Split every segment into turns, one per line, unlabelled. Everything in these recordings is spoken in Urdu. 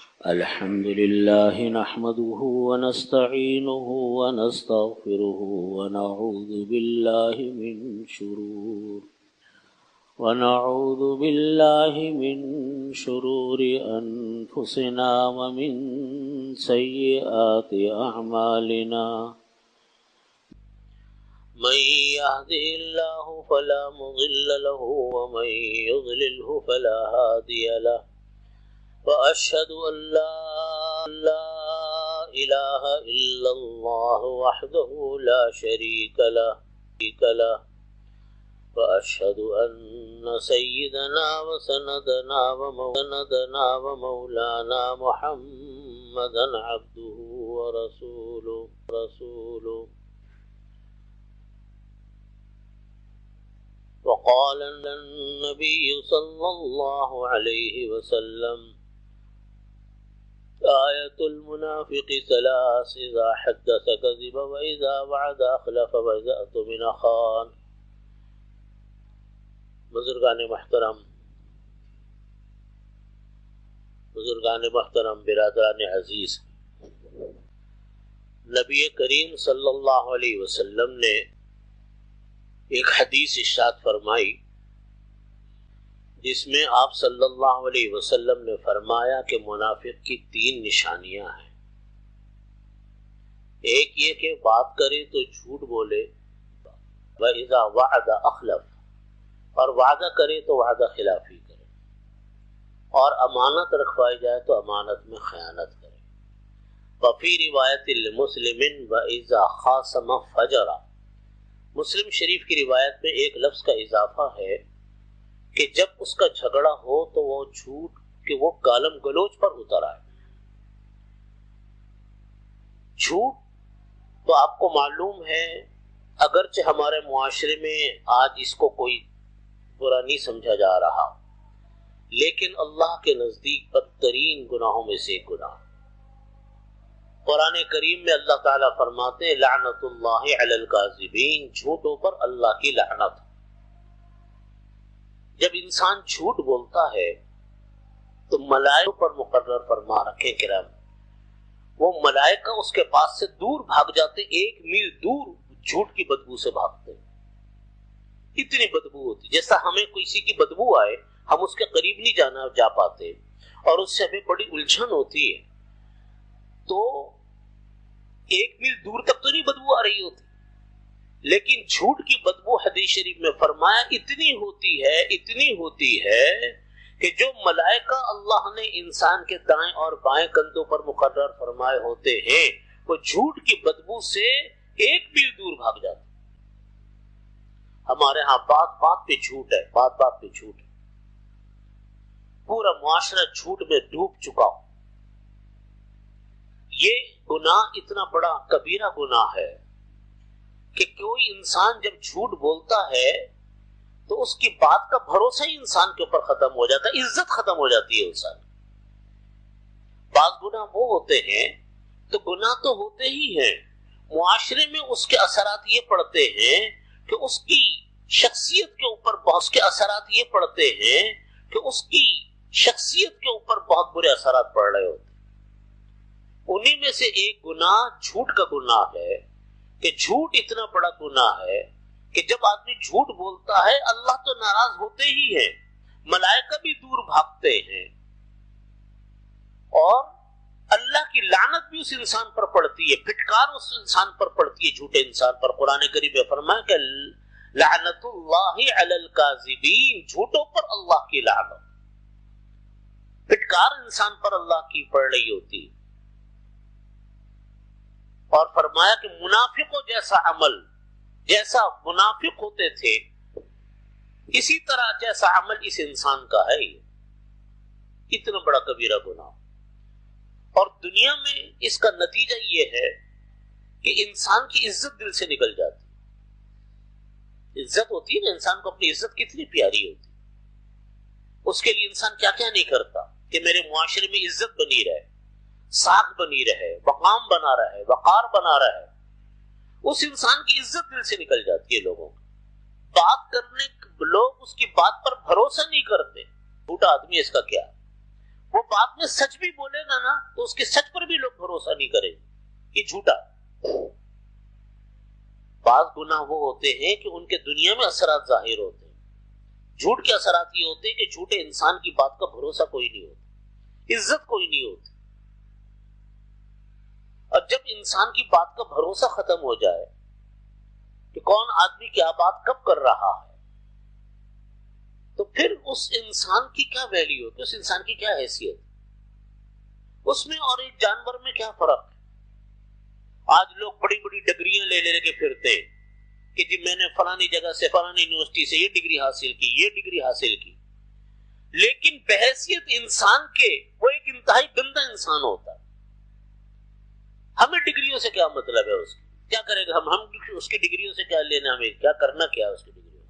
الحمد لله نحمده ونستعينه ونستغفره ونعوذ بالله من شرور أنفسنا ومن سيئات أعمالنا من يهده الله فلا مضل له ومن يضلله فلا هادي له وأشهد أن لا إله إلا الله وحده لا شريك له وأشهد أن سيدنا وسندنا ومولانا محمدا عبده ورسوله وقال النبي صلى الله عليه وسلم آية المنافق ثلاث إذا حدث كذب وإذا وعد أخلف وإذا اؤتمن خان. بزرگان محترم برادران عزیز، نبی کریم صلی اللہ علیہ وسلم نے ایک حدیث ارشاد فرمائی جس میں آپ صلی اللہ علیہ وسلم نے فرمایا کہ منافق کی 3 نشانیاں ہیں. ایک یہ کہ بات کرے تو جھوٹ بولے، وَإِذَا وَعَدَ أَخْلَفَ، اور وعدہ کرے تو وعدہ خلافی کرے، اور امانت رکھوائی جائے تو امانت میں خیانت کرے. وفی روایت لمسلم وَإِذَا خَاصَمَ فَجَرَ، مسلم شریف کی روایت میں ایک لفظ کا اضافہ ہے کہ جب اس کا جھگڑا ہو تو وہ جھوٹ کہ وہ گالم گلوچ پر اتر آئے. جھوٹ تو آپ کو معلوم ہے، اگرچہ ہمارے معاشرے میں آج اس کو کوئی برا نہیں سمجھا جا رہا، لیکن اللہ کے نزدیک بدترین گناہوں میں سے ایک گناہ. قرآن کریم میں اللہ تعالیٰ فرماتے ہیں لعنت اللہ علی الکاذبین، جھوٹوں پر اللہ کی لعنت. جب انسان جھوٹ بولتا ہے تو ملائکہ پر مقرر فرما رکھے کرام، وہ ملائکہ اس کے پاس سے دور بھاگ جاتے، 1 میل دور جھوٹ کی بدبو سے بھاگتے. اتنی بدبو ہوتی، جیسا ہمیں کسی کی بدبو آئے ہم اس کے قریب نہیں جا پاتے، اور اس سے ہمیں بڑی الجھن ہوتی ہے. تو 1 میل دور تک تو نہیں بدبو آ رہی ہوتی، لیکن جھوٹ کی بدبو حدیث شریف میں فرمایا اتنی ہوتی ہے کہ جو ملائکہ اللہ نے انسان کے دائیں اور بائیں کندھوں پر مقرر فرمائے ہوتے ہیں وہ جھوٹ کی بدبو سے 1 میل دور بھاگ جاتے. ہمارے ہاں بات پہ جھوٹ ہے، پورا معاشرہ جھوٹ میں ڈوب چکا. یہ گناہ اتنا بڑا کبیرہ گناہ ہے کہ کوئی انسان جب جھوٹ بولتا ہے تو اس کی بات کا بھروسہ ہی انسان کے اوپر ختم ہو جاتا ہے، عزت ختم ہو جاتی ہے انسان. بعض گناہ وہ ہوتے ہیں تو گناہ تو ہوتے ہی ہیں، معاشرے میں اس کے اثرات یہ پڑتے ہیں کہ اس کی شخصیت کے اوپر بہت برے اثرات پڑ رہے ہوتے. انہی میں سے ایک گناہ جھوٹ کا گناہ ہے کہ جھوٹ اتنا بڑا گناہ ہے کہ جب آدمی جھوٹ بولتا ہے اللہ تو ناراض ہوتے ہی ہیں، ملائکہ بھی دور بھاگتے ہیں، اور اللہ کی لعنت بھی اس انسان پر پڑتی ہے، پھٹکار اس انسان پر پڑتی ہے، جھوٹے انسان پر. قرآن کریم میں فرمایا کہ لعنت اللہ علی الکاذبین، جھوٹوں پر اللہ کی لعنت، پھٹکار انسان پر اللہ کی پڑ رہی ہوتی. اور فرمایا کہ منافقوں جیسا عمل، جیسا منافق ہوتے تھے اسی طرح جیسا عمل اس انسان کا ہے. اتنا بڑا کبیرہ گناہ. اور دنیا میں اس کا نتیجہ یہ ہے کہ انسان کی عزت دل سے نکل جاتی. عزت ہوتی ہے نا، انسان کو اپنی عزت کتنی پیاری ہوتی، اس کے لیے انسان کیا کیا نہیں کرتا کہ میرے معاشرے میں عزت بنی رہے، ساکھ بنی رہے، مقام بنا رہے، وقار بنا رہے. اس انسان کی عزت دل سے نکل جاتی ہے. لوگوں بات کرنے لوگ اس کی بات پر بھروسہ نہیں کرتے. جھوٹا آدمی اس کا کیا، وہ بعد میں سچ بھی بولے گا نا تو اس کے سچ پر بھی لوگ بھروسہ نہیں کریں کہ جھوٹا. بعض گناہ وہ ہوتے ہیں کہ ان کے دنیا میں اثرات ظاہر ہوتے ہیں. جھوٹ کے اثرات یہ ہوتے ہیں کہ جھوٹے انسان کی بات کا بھروسہ کوئی نہیں ہوتا, عزت کوئی نہیں ہوتی. اور جب انسان کی بات کا بھروسہ ختم ہو جائے کہ کون آدمی کیا بات کب کر رہا ہے, تو پھر اس انسان کی کیا ویلیو ہوتی ہے, اس انسان کی کیا حیثیت, اس میں اور ایک جانور میں کیا فرق ہے. آج لوگ بڑی بڑی ڈگریاں لے کے پھرتے ہیں کہ جی میں نے فلانی جگہ سے فلانی یونیورسٹی سے یہ ڈگری حاصل کی, یہ ڈگری حاصل کی, لیکن بحیثیت انسان کے وہ ایک انتہائی گندا انسان ہوتا ہے. ہمیں ڈگریوں سے کیا مطلب ہے, اس کیا کرے گا, ہم اس کی ڈگریوں سے کیا لینا, ہمیں کیا کرنا, کیا اس کی ڈگریوں سے.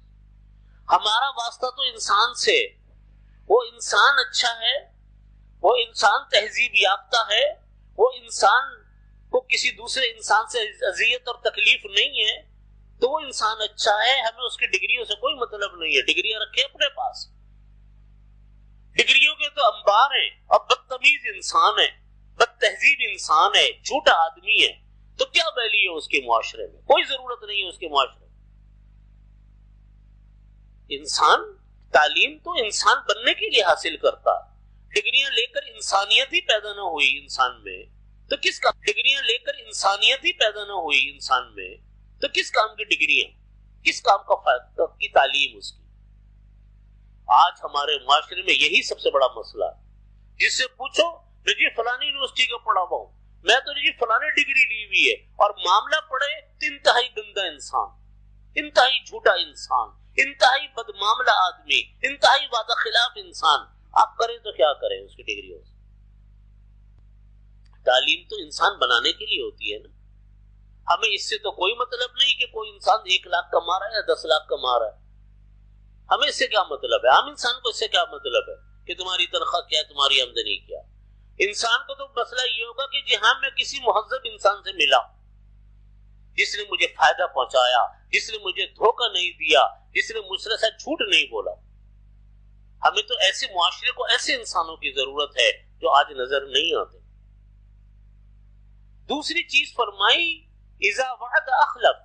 ہمارا واسطہ تو انسان سے. وہ انسان اچھا ہے, وہ انسان تہذیب یافتہ ہے, وہ انسان کو کسی دوسرے انسان سے اذیت اور تکلیف نہیں ہے, تو وہ انسان اچھا ہے. ہمیں اس کی ڈگریوں سے کوئی مطلب نہیں ہے. ڈگریاں رکھے اپنے پاس, ڈگریوں کے تو انبار ہیں. اور بدتمیز انسان ہے, بد تہذیب انسان ہے, جھوٹا آدمی ہے, تو کیا ویلیو ہے اس کے معاشرے میں, کوئی ضرورت نہیں ہے اس کے معاشرے میں. انسان تعلیم تو انسان بننے کے لیے حاصل کرتا ہے. ڈگریاں لے کر انسانیت ہی پیدا نہ ہوئی انسان میں تو کس کام, ڈگریاں لے کر انسانیت ہی پیدا نہ ہوئی انسان میں تو کس کام کی ڈگریاں, کس کام کا کی تعلیم اس کی. آج ہمارے معاشرے میں یہی سب سے بڑا مسئلہ ہے. جس سے پوچھو میں جی فلانی یونیورسٹی کا پڑھا ہوا ہوں, میں تو جی فلانی ڈگری لی ہوئی ہے, اور معاملہ پڑھے انتہائی گندا انسان, انتہائی جھوٹا انسان, انتہائی بدمعاملہ آدمی, انتہائی وعدہ خلاف انسان. آپ کریں تو کیا کریں اس کی ڈگریوں سے. تعلیم تو انسان بنانے کے لیے ہوتی ہے نا. ہمیں اس سے تو کوئی مطلب نہیں کہ کوئی انسان 1 لاکھ کما رہا ہے یا 10 لاکھ کما رہا ہے. ہمیں اس سے کیا مطلب ہے, عام انسان کو اس سے کیا مطلب ہے کہ تمہاری تنخواہ کیا, تمہاری آمدنی کیا. انسان کو تو مسئلہ یہ ہوگا کہ جی ہاں میں کسی مہذب انسان سے ملا, جس نے مجھے فائدہ پہنچایا, جس نے مجھے دھوکہ نہیں دیا, جس نے مجھ سے جھوٹ نہیں بولا. ہمیں تو ایسے معاشرے کو, ایسے انسانوں کی ضرورت ہے جو آج نظر نہیں آتے. دوسری چیز فرمائی اذا وعد اخلف,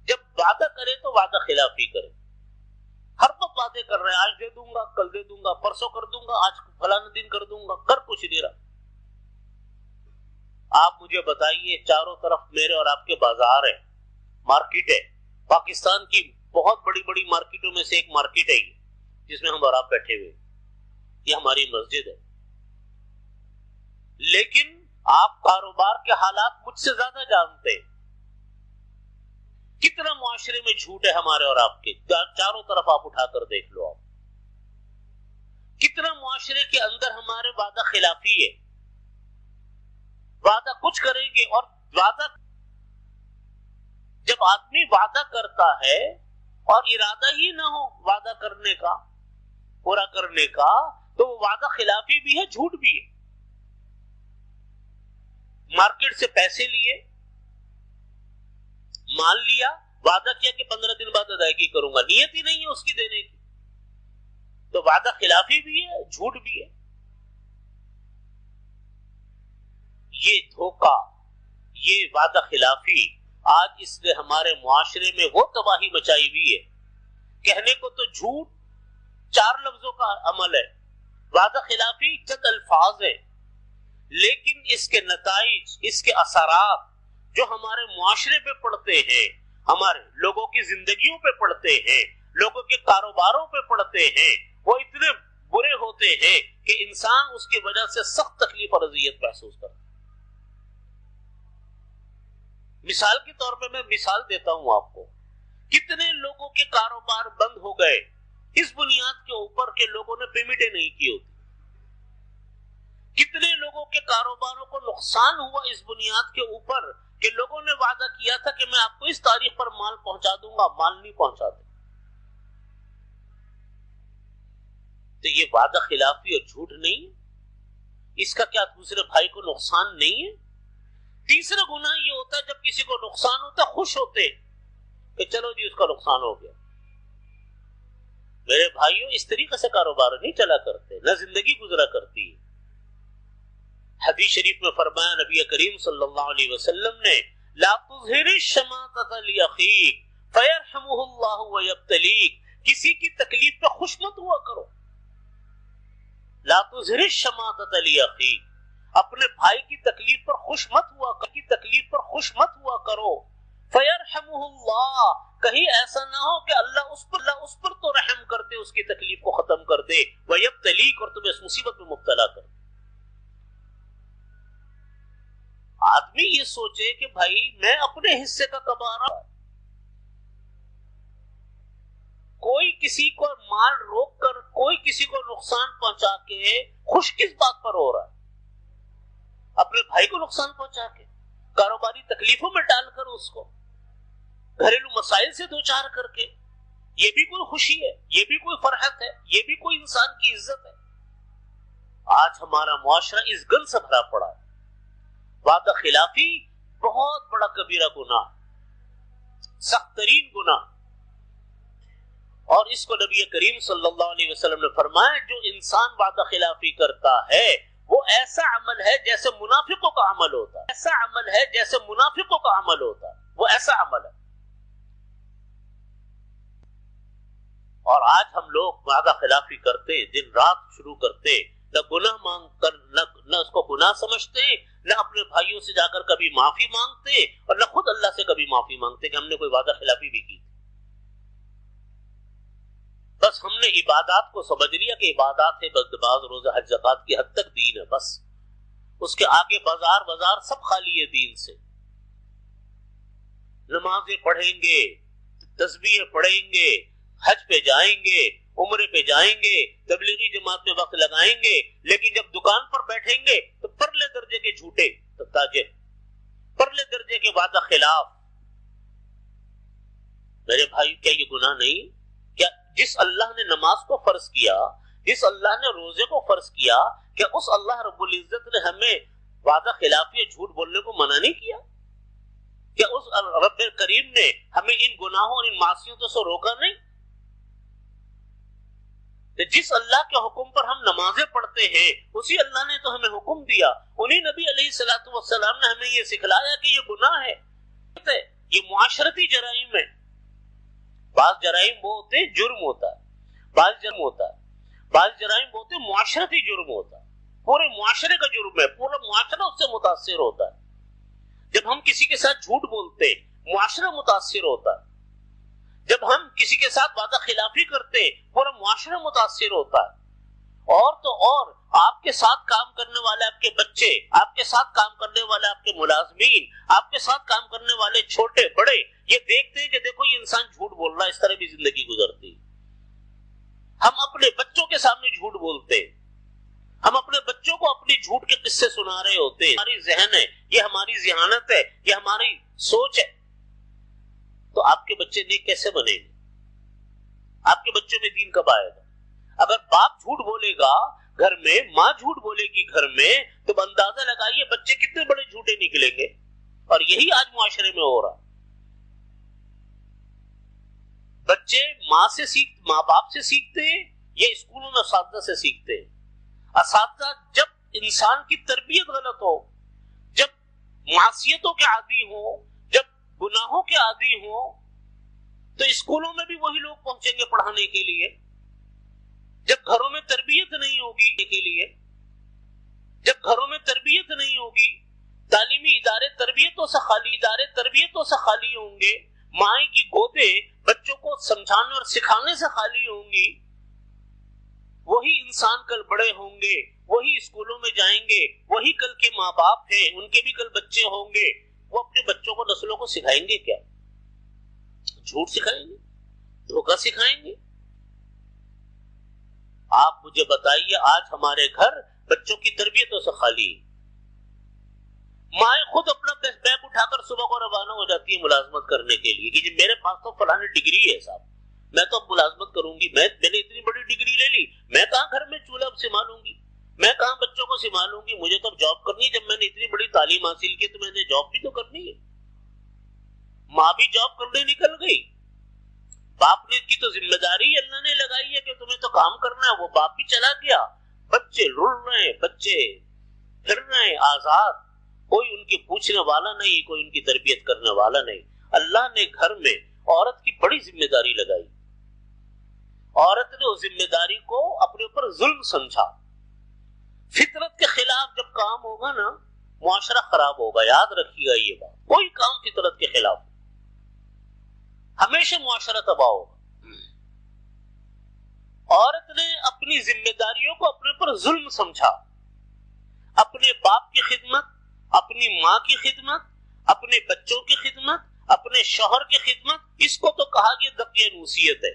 جب وعدہ کرے تو وعدہ خلافی کرے. ہر وقت وعدے کر رہے ہیں, آج دے دوں گا, کل دے دوں گا, پرسوں کر دوں گا, آج فلانا دن کر دوں گا, کر کچھ نہیں رہا. آپ مجھے بتائیے, چاروں طرف میرے اور آپ کے بازار ہیں, مارکیٹ ہے. پاکستان کی بہت بڑی بڑی مارکیٹوں میں سے ایک مارکیٹ ہے جس میں ہم اور آپ بیٹھے ہوئے, یہ ہماری مسجد ہے. لیکن آپ کاروبار کے حالات مجھ سے زیادہ جانتے ہیں. کتنا معاشرے میں جھوٹ ہے ہمارے اور آپ کے, چاروں طرف آپ اٹھا کر دیکھ لو. آپ کتنا معاشرے کے اندر ہمارے وعدہ خلافی ہے. وعدہ کچھ کریں گے, اور وعدہ جب آدمی وعدہ کرتا ہے اور ارادہ ہی نہ ہو وعدہ کرنے کا, پورا کرنے کا, تو وہ وعدہ خلافی بھی ہے, جھوٹ بھی ہے. مارکیٹ سے پیسے لیے, مال لیا, وعدہ کیا کہ 15 دن بعد ادائیگی کروں گا, نیت ہی نہیں ہے اس کی دینے کی, تو وعدہ خلافی بھی ہے, جھوٹ بھی ہے. یہ دھوکہ, یہ وعدہ خلافی آج اس نے ہمارے معاشرے میں وہ تباہی مچائی ہوئی ہے. کہنے کو تو جھوٹ 4 لفظوں کا عمل ہے, وعدہ خلافی چند الفاظ ہے, لیکن اس کے نتائج, اس کے اثرات جو ہمارے معاشرے پہ پڑتے ہیں, ہمارے لوگوں کی زندگیوں پہ پڑتے ہیں, لوگوں کے کاروباروں پہ پڑتے ہیں, وہ اتنے برے ہوتے ہیں کہ انسان اس کی وجہ سے سخت تکلیف اور اذیت محسوس کرتا ہے. مثال کے طور پہ میں مثال دیتا ہوں آپ کو, کتنے لوگوں کے کاروبار بند ہو گئے اس بنیاد کے اوپر کہ لوگوں نے پیمنٹیں نہیں کی ہوتی. کتنے لوگوں کے کاروباروں کو نقصان ہوا اس بنیاد کے اوپر کہ لوگوں نے وعدہ کیا تھا کہ میں آپ کو اس تاریخ پر مال پہنچا دوں گا, مال نہیں پہنچاتے. تو یہ وعدہ خلافی اور جھوٹ نہیں, اس کا کیا دوسرے بھائی کو نقصان نہیں ہے؟ تیسرا گناہ یہ ہوتا ہے جب کسی کو نقصان ہوتا خوش ہوتے کہ چلو جی اس کا نقصان ہو گیا. میرے بھائیوں, اس طریقے سے کاروبار نہیں چلا کرتے, نہ زندگی گزرا کرتی ہے. حدیث شریف میں فرمایا نبی کریم صلی اللہ علیہ وسلم نے لا تظہر الشماتۃ لاخیک فیرحمہ اللہ ویبتلیک، کسی کی تکلیف پہ خوش مت ہوا کرو. لا تظہر الشماتۃ لاخیک، اپنے بھائی کی تکلیف پر خوش مت ہوا کرو. فیرحمہ اللہ، کہیں ایسا نہ ہو کہ اللہ اس پر تو رحم کر دے، اس کی تکلیف کو ختم کر دے، ویبتلیک، اور تمہیں اس مصیبت میں مبتلا کر دے. آدمی یہ سوچے کہ بھائی میں اپنے حصے کا کما رہا، کوئی کسی کو مال روک کر، کوئی کسی کو نقصان پہنچا کے خوش کس بات پر ہو رہا ہے؟ اپنے بھائی کو نقصان پہنچا کے، کاروباری تکلیفوں میں ڈال کر، اس کو گھریلو مسائل سے دوچار کر کے، یہ بھی کوئی خوشی ہے؟ یہ بھی کوئی فرحت ہے؟ یہ بھی کوئی انسان کی عزت ہے؟ آج ہمارا معاشرہ اس گند سے بھرا پڑا ہے. وعدہ خلافی بہت بڑا کبیرہ گناہ، سخت ترین گناہ، اور اس کو نبی کریم صلی اللہ علیہ وسلم نے فرمایا جو انسان وعدہ خلافی کرتا ہے وہ ایسا عمل ہے جیسے منافقوں کا عمل ہوتا ہے، ایسا عمل ہے جیسے منافقوں کا عمل ہوتا ہے، وہ ایسا عمل ہے. اور آج ہم لوگ وعدہ خلافی کرتے، دن رات شروع کرتے، نہ گناہ مانگ کر، نہ اس کو گناہ سمجھتے، نہ اپنے بھائیوں سے جا کر کبھی معافی مانگتے، اور نہ خود اللہ سے کبھی معافی مانگتے کہ ہم نے کوئی وعدہ خلافی بھی کی. بس ہم نے عبادات کو سمجھ لیا کہ عبادات ہے، بس نماز روزہ حج زکات کی حد تک دین ہے، بس اس کے آگے بازار سب خالی ہے دین سے. نمازیں پڑھیں گے، تسبیح پڑھیں گے، حج پہ جائیں گے، عمرے پہ جائیں گے، تبلیغی جماعت میں وقت لگائیں گے، لیکن جب دکان پر بیٹھیں گے تو پرلے درجے کے جھوٹے تاجر، پرلے درجے کے وعدہ خلاف. میرے بھائی کیا یہ گناہ نہیں؟ کیا جس اللہ نے نماز کو فرض کیا، جس اللہ نے روزے کو فرض کیا، کیا اس اللہ رب العزت نے ہمیں وعدہ خلافی یا جھوٹ بولنے کو منع نہیں کیا؟ کیا اس رب کریم نے ہمیں ان گناہوں اور ان معصیتوں سے روکا نہیں؟ جس اللہ کے حکم پر ہم نمازیں پڑھتے ہیں اسی اللہ نے تو ہمیں حکم دیا، انہی نبی علیہ الصلوۃ والسلام نے ہمیں یہ سکھلایا کہ یہ گناہ ہے، یہ معاشرتی جرائم ہے. بعض جرائم وہ ہوتے ہیں جرم ہوتا ہے، بعض جرم ہوتا ہے، بعض جرائم وہ ہوتے ہیں معاشرتی جرم ہوتا ہے، پورے معاشرے کا جرم ہے، پورا معاشرہ اس سے متاثر ہوتا ہے. جب ہم کسی کے ساتھ جھوٹ بولتے معاشرہ متاثر ہوتا ہے، جب ہم کسی کے ساتھ وعدہ خلافی کرتے پورا معاشرہ متاثر ہوتا ہے. اور تو اور آپ کے ساتھ کام کرنے والے آپ کے بچے، آپ کے ساتھ کام کرنے والے آپ کے ملازمین، آپ کے ساتھ کام کرنے والے چھوٹے بڑے یہ دیکھتے ہیں کہ دیکھو یہ انسان جھوٹ بول رہا ہے، اس طرح بھی زندگی گزرتی. ہم اپنے بچوں کے سامنے جھوٹ بولتے، ہم اپنے بچوں کو اپنی جھوٹ کے قصے سنا رہے ہوتے. ہماری ذہن ہے، یہ ہماری ذہانت ہے، یہ ہماری سوچ ہے. تو آپ کے بچے نیک کیسے بنے گے؟ آپ کے بچوں میں دین کب آئے گا؟ اگر باپ جھوٹ بولے گا گھر میں، ماں جھوٹ بولے گی گھر میں، تو اندازہ لگائیے بچے کتنے بڑے جھوٹے نکلیں گے. اور یہی آج معاشرے میں ہو رہا. بچے ماں باپ سے سیکھتے ہیں یا اسکولوں میں اساتذہ سے سیکھتے ہیں. اساتذہ جب انسان کی تربیت غلط ہو، جب معصیتوں کے عادی ہو، جب گناہوں کے عادی ہوں، تو اسکولوں میں بھی وہی لوگ پہنچیں گے پڑھانے کے لیے. جب گھروں میں تربیت نہیں ہوگی کے لیے، جب گھروں میں تربیت نہیں ہوگی، تعلیمی ادارے تربیتوں سے خالی ہوں گے، مائیں کی گودیں بچوں کو سمجھانے اور سکھانے سے خالی ہوں گی، وہی انسان کل بڑے ہوں گے، وہی اسکولوں میں جائیں گے، وہی کل کے ماں باپ ہیں، ان کے بھی کل بچے ہوں گے. وہ اپنے بچوں کو، نسلوں کو سکھائیں گے کیا؟ جھوٹ سکھائیں گے، دھوکہ سکھائیں گے. آپ مجھے بتائیے آج ہمارے گھر بچوں کی تربیتوں سے خالی ہے. مائیں خود اپنا بیگ اٹھا کر صبح کو روانہ ہو جاتی ہے ملازمت کرنے کے لیے کہ جی میرے پاس تو فلاں ڈگری ہے صاحب، میں تو اب ملازمت کروں گی، میں نے اتنی بڑی ڈگری لے لی، میں کہاں گھر میں چولہا سنبھالوں گی، میں کہاں بچوں کو سنبھالوں گی، مجھے تو اب جاب کرنی ہے. جب میں نے اتنی بڑی تعلیم حاصل کی تو میں نے جاب بھی تو کرنی ہے. ماں بھی جاب کرنے نکل گئی، باپ نے کی تو ذمہ داری اللہ نے لگائی ہے کہ تمہیں تو کام کرنا ہے، وہ باپ بھی چلا گیا، بچے رل رہے ہیں. بچے پھر رہے ہیں آزاد، کوئی ان کی پوچھنے والا نہیں، کوئی ان کی تربیت کرنے والا نہیں۔ اللہ نے گھر میں عورت کی بڑی ذمہ داری لگائی، عورت نے اس ذمہ داری کو اپنے اوپر ظلم سمجھا۔ فطرت کے خلاف جب کام ہوگا نا، معاشرہ خراب ہوگا، یاد رکھیے گا یہ بات۔ کوئی کام فطرت کے خلاف ہمیشہ معاشرہ تباہ ہوگا۔ عورت نے اپنی ذمہ داریوں کو اپنے اوپر ظلم سمجھا، اپنے باپ کی خدمت، اپنی ماں کی خدمت، اپنے بچوں کی خدمت، اپنے شوہر کی خدمت، اس کو تو کہا گیا دقیہ نوسیت ہے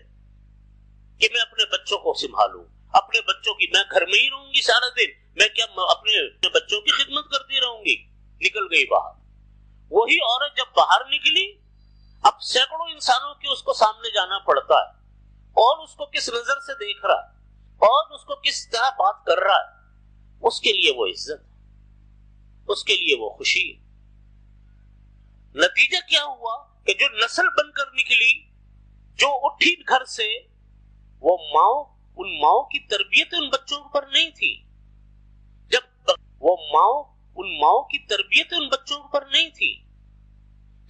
کہ میں اپنے بچوں کو سنبھالوں، اپنے بچوں کی، میں گھر میں ہی رہوں گی سارا دن، میں کیا اپنے بچوں کی خدمت کرتی رہوں گی؟ نکل گئی باہر۔ وہی عورت جب باہر نکلی، اب سینکڑوں انسانوں کے اس کو سامنے جانا پڑتا ہے، اور اس کو کس نظر سے دیکھ رہا ہے، اور اس کو کس طرح بات کر رہا ہے، اس کے لیے وہ عزت، اس کے لیے وہ خوشی۔ نتیجہ کیا ہوا کہ جو نسل بن کر نکلی، جو اٹھی گھر سے، وہ ان ماؤں کی تربیت ان بچوں پر نہیں تھی۔ جب وہ ان ماؤں کی تربیت ان بچوں پر نہیں تھی،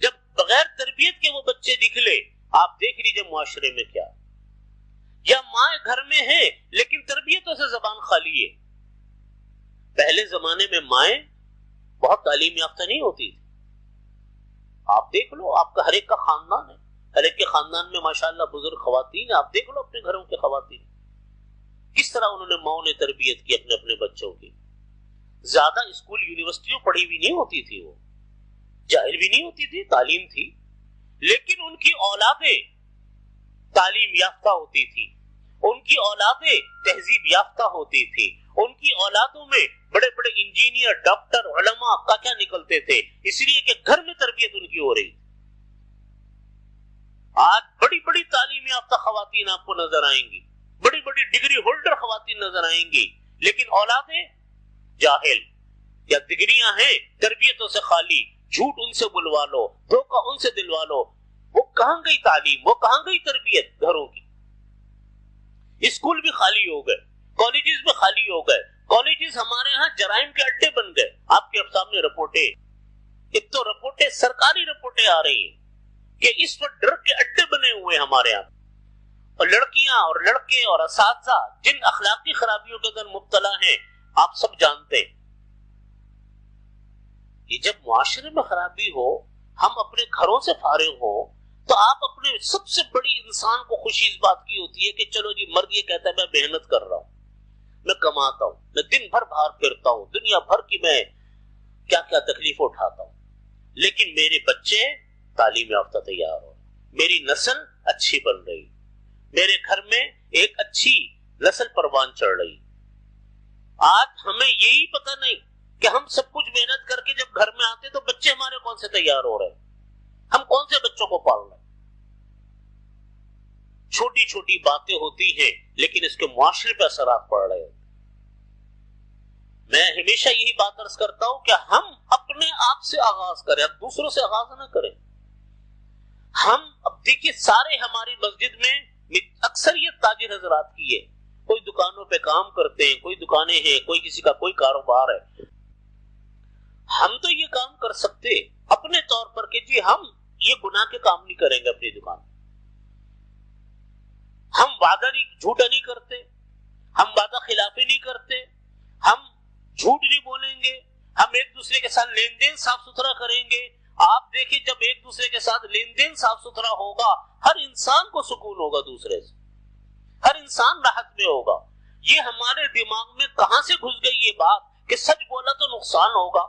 جب بغیر تربیت کے وہ بچے نکلے، آپ دیکھ لیجیے معاشرے میں کیا، یا ماں گھر میں ہے لیکن تربیتوں سے زبان خالی ہے۔ پہلے زمانے میں مائیں بہت تعلیم یافتہ نہیں ہوتی تھی، آپ دیکھ لو، آپ کا ہر ایک کا خاندان ہے، ہر ایک کے خاندان میں ماشاءاللہ بزرگ خواتین ہیں، آپ دیکھ لو اپنے گھروں کے خواتین کس طرح انہوں نے ماؤں نے تربیت کی اپنے بچوں کی۔ زیادہ اسکول یونیورسٹیوں پڑھی بھی نہیں ہوتی تھی، وہ جاہل بھی نہیں ہوتی تھی، تعلیم تھی، لیکن ان کی اولادیں تعلیم یافتہ ہوتی تھی، ان کی اولادیں تہذیب یافتہ ہوتی تھی، ان کی اولادوں میں بڑے بڑے انجینئر، ڈاکٹر، علماء کا کیا نکلتے تھے، اس لیے کہ گھر میں تربیت ان کی ہو رہی۔ آج بڑی بڑی تعلیم یافتہ خواتین آپ کو نظر آئیں گی، بڑی بڑی ڈگری ہولڈر خواتین نظر آئیں گی، لیکن اولادیں جاہل، یا ڈگریاں ہیں تربیتوں سے خالی، جھوٹ ان سے بلوا لو، دھوکہ ان سے دلوا لو۔ وہ کہاں گئی تعلیم، وہ کہاں گئی تربیت گھروں کی؟ اسکول بھی خالی ہو گئے، کالجز بھی خالی ہو گئے، کالجز ہمارے ہاں جرائم کے اڈے بن گئے۔ آپ کے سامنے رپورٹیں، ایک تو رپورٹیں، سرکاری رپورٹیں آ رہی ہیں کہ اس وقت ڈرگ کے اڈے بنے ہوئے ہمارے یہاں، اور لڑکیاں اور لڑکے اور اساتذہ جن اخلاقی خرابیوں کے اندر مبتلا ہیں آپ سب جانتے ہیں۔ یہ جب معاشرے میں خرابی ہو، ہم اپنے گھروں سے فارغ ہو، تو آپ اپنے سب سے بڑی انسان کو خوشی اس بات کی ہوتی ہے کہ چلو جی، مرد یہ کہتا ہے میں محنت کر رہا ہوں، میں کماتا ہوں، میں دن بھر باہر پھرتا ہوں، دنیا بھر کی میں کیا کیا تکلیف اٹھاتا ہوں، لیکن میرے بچے تعلیم یافتہ تیار ہو، میری نسل اچھی بن رہی، میرے گھر میں ایک اچھی نسل پروان چڑھ رہی۔ آج ہمیں یہی پتہ نہیں کہ ہم سب کچھ محنت کر کے جب گھر میں آتے تو بچے ہمارے کون سے تیار ہو رہے ہیں، ہم کون سے بچوں کو پال رہے ہیں۔ چھوٹی چھوٹی باتیں ہوتی ہیں لیکن اس کے معاشرے پہ اثرات پڑ رہے ہیں۔ میں ہمیشہ یہی بات عرض کرتا ہوں کہ ہم اپنے آپ سے آغاز کریں، اب دوسروں سے آغاز نہ کریں۔ ہم اب دیکھیے، سارے ہماری مسجد میں اکثریت تاجر حضرات کی ہے، کوئی دکانوں پہ کام کرتے ہیں، کوئی دکانیں ہیں، کوئی کسی کا کوئی کاروبار ہے۔ ہم تو یہ کام کر سکتے اپنے طور پر کہ جی ہم یہ گناہ کے کام نہیں کریں گے اپنی دکان، ہم وعدہ نہیں، جھوٹا نہیں کرتے، ہم وعدہ خلافی نہیں کرتے، ہم جھوٹ نہیں بولیں گے، ہم ایک دوسرے کے ساتھ لین دین صاف ستھرا کریں گے۔ آپ دیکھیں، جب ایک دوسرے کے ساتھ لین دین صاف ستھرا ہوگا، ہر انسان کو سکون ہوگا، دوسرے سے ہر انسان راحت میں ہوگا۔ یہ ہمارے دماغ میں کہاں سے گھس گئی یہ بات کہ سچ بولا تو نقصان ہوگا،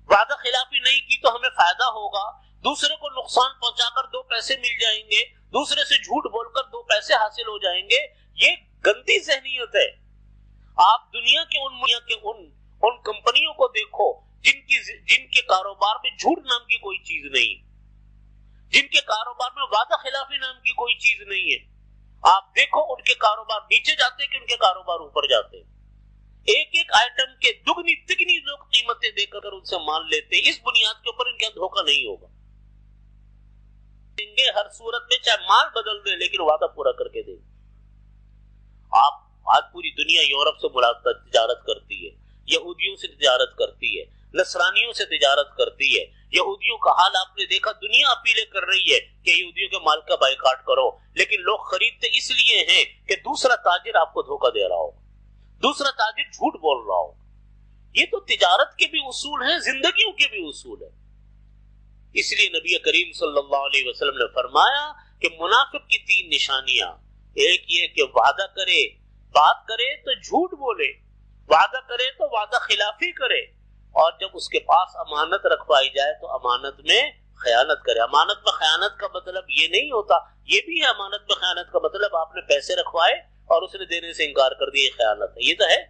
وعدہ خلافی نہیں کی تو ہمیں فائدہ ہوگا، دوسرے کو نقصان پہنچا کر 2 پیسے مل جائیں گے، دوسرے سے جھوٹ بول کر 2 پیسے حاصل ہو جائیں گے۔ یہ گندی ذہنیت ہے۔ آپ دنیا کے ان کمپنیوں کو دیکھو جن کے کاروبار میں جھوٹ نام کی کوئی چیز نہیں، جن کے کاروبار میں وعدہ خلافی نام کی کوئی چیز نہیں ہے۔ آپ دیکھو ان کے کاروبار نیچے جاتے کہ ان کے کاروبار اوپر جاتے، ایک ایک آئٹم کے دگنی تگنی لوگ قیمتیں دے کر ان سے مال لیتے۔ اس بنیاد کے اوپر ان کا دھوکہ نہیں ہوگا، ہر صورت میں چاہے مال بدل دے لیکن وعدہ پورا کر کے دے۔ آپ آج پوری دنیا یورپ سے تجارت کرتی ہے، یہودیوں سے تجارت کرتی ہے، نصرانیوں سے تجارت کرتی ہے۔ یہودیوں کا حال آپ نے دیکھا، دنیا اپیلیں کر رہی ہے کہ یہودیوں کے مال کا بائیکاٹ کرو، لیکن لوگ خریدتے اس لیے ہیں کہ دوسرا تاجر آپ کو دھوکہ دے رہا ہو، دوسرا تاجر جھوٹ بول رہا ہو۔ یہ تو تجارت کے بھی اصول ہیں، زندگیوں کے بھی اصول ہیں۔ اس لیے نبی کریم صلی اللہ علیہ وسلم نے فرمایا کہ منافق کی 3 نشانیاں، ایک یہ کہ وعدہ کرے، بات کرے تو جھوٹ بولے، وعدہ کرے تو وعدہ خلافی کرے، اور جب اس کے پاس امانت رکھوائی جائے تو امانت میں خیانت کرے۔ امانت میں خیانت کا مطلب یہ نہیں ہوتا، یہ بھی ہے امانت میں خیانت کا مطلب آپ نے پیسے رکھوائے اور اس نے دینے سے انکار کر دیا، یہ خیانت ہے، یہ تو ہے۔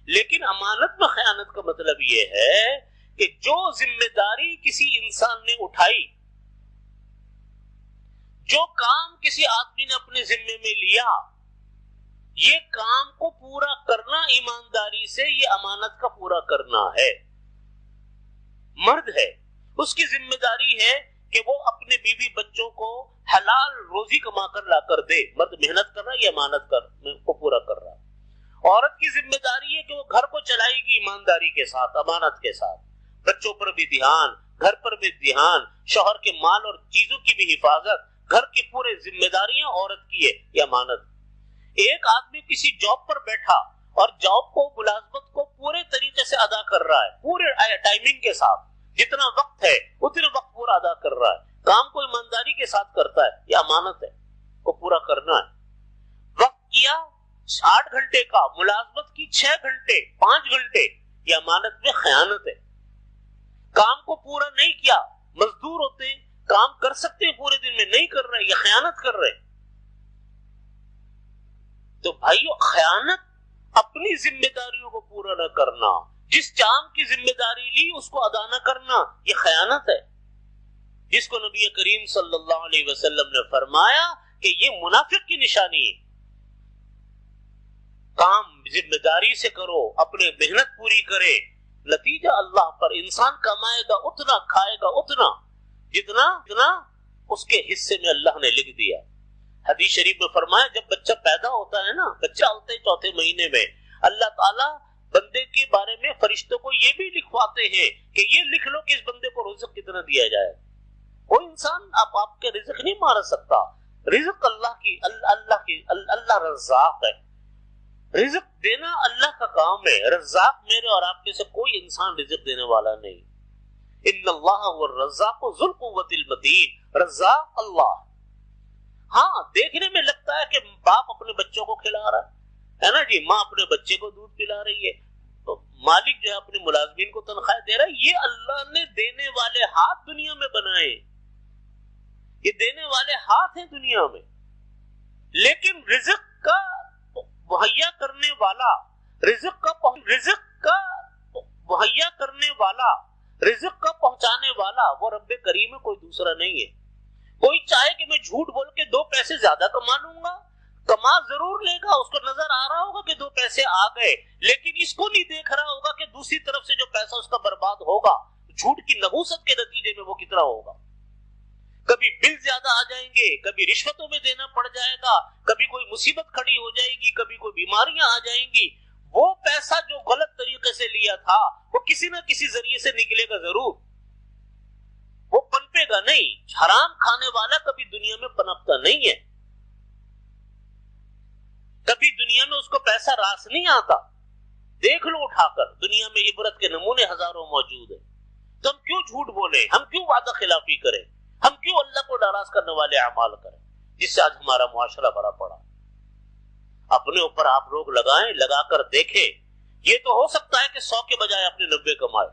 لیکن امانت میں خیانت کا مطلب یہ ہے کہ جو ذمہ داری کسی انسان نے اٹھائی، جو کام کسی آدمی نے اپنے ذمے میں لیا، یہ کام کو پورا کرنا ایمانداری سے، یہ امانت کا پورا کرنا ہے۔ مرد ہے، اس کی ذمہ داری ہے کہ وہ اپنے بیوی بچوں کو حلال روزی کما کر لا کر دے۔ مرد محنت کر رہا ہے، یہ امانت کو پورا کر رہا ہے۔ عورت کی ذمہ داری ہے کہ وہ گھر کو چلائے گی ایمانداری کے ساتھ، امانت کے ساتھ، بچوں پر بھی دھیان، گھر پر بھی دھیان، شوہر کے مال اور چیزوں کی بھی حفاظت، گھر کی پورے ذمہ داریاں عورت کی ہے، یہ امانت۔ ایک آدمی کسی جاب پر بیٹھا اور جاب کو، ملازمت کو پورے طریقے سے ادا کر رہا ہے، پورے ٹائمنگ کے ساتھ، جتنا وقت ہے اتنے وقت پورا ادا کر رہا ہے، کام کو ایمانداری کے ساتھ کرتا ہے، یہ امانت ہے، کو پورا کرنا ہے۔ وقت کیا 8 گھنٹے کا، ملازمت کی 6 گھنٹے، 5 گھنٹے، یہ امانت میں خیانت ہے۔ کام کو پورا نہیں کیا، مزدور ہوتے ہیں، کام کر سکتے ہیں پورے دن میں، نہیں کر رہے، یہ خیانت کر رہے۔ تو بھائیو، خیانت اپنی ذمہ داریوں کو پورا نہ کرنا، جس کام کی ذمہ داری لی اس کو ادا نہ کرنا، یہ خیانت ہے، جس کو نبی کریم صلی اللہ علیہ وسلم نے فرمایا کہ یہ منافق کی نشانی ہے۔ کام ذمہ داری سے کرو، اپنے محنت پوری کرے، نتیجہ اللہ پر، انسان کمائے گا اتنا، کھائے گا اتنا، جتنا اس کے حصے میں اللہ نے لکھ دیا۔ حدیث شریف میں فرمایا جب بچہ پیدا ہوتا ہے نا، بچہ ہوتے ہی 4تھے مہینے میں اللہ تعالیٰ بندے کے بارے میں فرشتوں کو یہ بھی لکھواتے ہیں کہ یہ لکھ لو کہ اس بندے کو رزق کتنا دیا جائے۔ کوئی انسان آپ کے رزق نہیں مار سکتا، رزق اللہ رزاق ہے، رزق دینا اللہ کا کام ہے۔ رزاق میرے اور آپ کے سے کوئی انسان رزق دینے والا نہیں۔ ان اللہ هو الرزاق ذو القوۃ المتین، رزاق اللہ۔ ہاں، دیکھنے میں لگتا ہے کہ باپ اپنے بچوں کو کھلا رہا ہے نا جی، ماں اپنے بچے کو دودھ پلا رہی ہے، تو مالک جو ہے اپنے ملازمین کو تنخواہ دے رہا ہے۔ یہ اللہ نے دینے والے ہاتھ دنیا میں بنائے، یہ دینے والے ہاتھ ہیں دنیا میں، لیکن رزق کا مہیا کرنے والا، رزق کا مہیا کرنے والا، رزق کا پہنچانے والا وہ رب کریم ہے، کوئی دوسرا نہیں ہے۔ کوئی چاہے کہ میں جھوٹ بول کے 2 پیسے زیادہ کما لوں گا، کما ضرور لے گا، اس کو نظر آ رہا ہوگا کہ 2 پیسے آ گئے، لیکن اس کو نہیں دیکھ رہا ہوگا کہ دوسری طرف سے جو پیسہ اس کا برباد ہوگا جھوٹ کی نحوست کے نتیجے میں وہ کتنا ہوگا۔ کبھی بل زیادہ آ جائیں گے، کبھی رشوتوں میں دینا پڑ جائے گا، کبھی کوئی مصیبت کھڑی ہو جائے گی، کبھی کوئی بیماریاں آ جائیں گی۔ وہ پیسہ جو غلط طریقے سے لیا تھا وہ کسی نہ کسی ذریعے سے نکلے گا ضرور، وہ پنپے گا نہیں۔ حرام کھانے والا کبھی دنیا میں پنپتا نہیں ہے، کبھی دنیا میں اس کو پیسہ راس نہیں آتا۔ دیکھ لو اٹھا کر، دنیا میں عبرت کے نمونے ہزاروں موجود ہیں۔ تو ہم کیوں جھوٹ بولیں، ہم کیوں وعدہ خلافی کریں، ہم کیوں اللہ کو ناراض کرنے والے اعمال کریں جس سے آج ہمارا معاشرہ بھرا پڑا۔ اپنے اوپر آپ روک لگائیں، لگا کر دیکھیں۔ یہ تو ہو سکتا ہے کہ 100 کے بجائے اپنے 90 کمائے،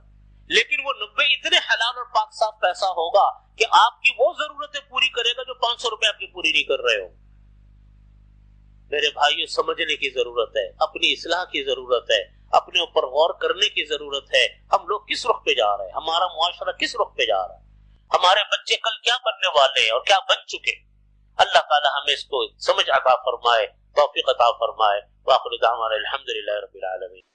لیکن وہ 90 اتنے حلال اور پاک صاف پیسہ ہوگا کہ آپ کی وہ ضرورتیں پوری کرے گا جو 500 روپے آپ کی پوری نہیں کر رہے ہو۔ میرے بھائیو، سمجھنے کی ضرورت ہے، اپنی اصلاح کی ضرورت ہے، اپنے اوپر غور کرنے کی ضرورت ہے۔ ہم لوگ کس رخ پہ جا رہے ہیں، ہمارا معاشرہ کس رخ پہ جا رہا ہے، ہمارے بچے کل کیا بننے والے ہیں اور کیا بن چکے۔ اللہ تعالی ہمیں اس کو سمجھ عطا فرمائے، توفیق عطا فرمائے۔ وآخر دعوانا الحمدللہ رب العالمین۔